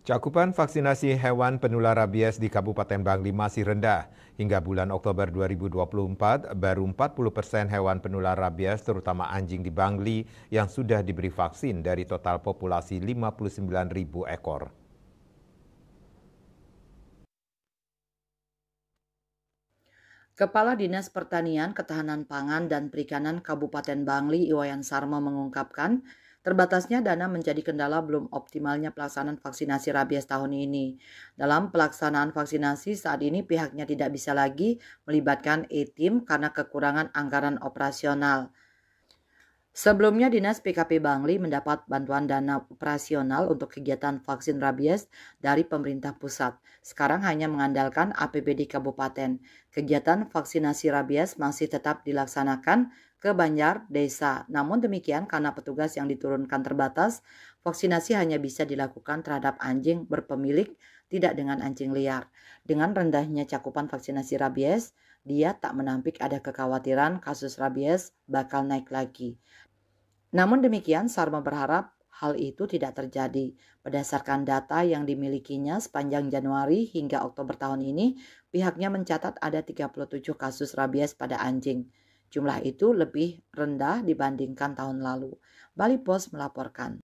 Cakupan vaksinasi hewan penular rabies di Kabupaten Bangli masih rendah. Hingga bulan Oktober 2024, baru 40% hewan penular rabies terutama anjing di Bangli yang sudah diberi vaksin dari total populasi 59.000 ekor. Kepala Dinas Pertanian, Ketahanan Pangan, dan Perikanan Kabupaten Bangli, Iwayan Sarma mengungkapkan, terbatasnya dana menjadi kendala belum optimalnya pelaksanaan vaksinasi rabies tahun ini. Dalam pelaksanaan vaksinasi saat ini pihaknya tidak bisa lagi melibatkan e-tim karena kekurangan anggaran operasional. Sebelumnya, Dinas PKP Bangli mendapat bantuan dana operasional untuk kegiatan vaksin rabies dari pemerintah pusat. Sekarang hanya mengandalkan APBD Kabupaten. Kegiatan vaksinasi rabies masih tetap dilaksanakan ke Banjar Desa. Namun demikian, karena petugas yang diturunkan terbatas, vaksinasi hanya bisa dilakukan terhadap anjing berpemilik, tidak dengan anjing liar. Dengan rendahnya cakupan vaksinasi rabies, dia tak menampik ada kekhawatiran kasus rabies bakal naik lagi. Namun demikian, Sarma berharap hal itu tidak terjadi. Berdasarkan data yang dimilikinya sepanjang Januari hingga Oktober tahun ini, pihaknya mencatat ada 37 kasus rabies pada anjing. Jumlah itu lebih rendah dibandingkan tahun lalu. Bali Post melaporkan.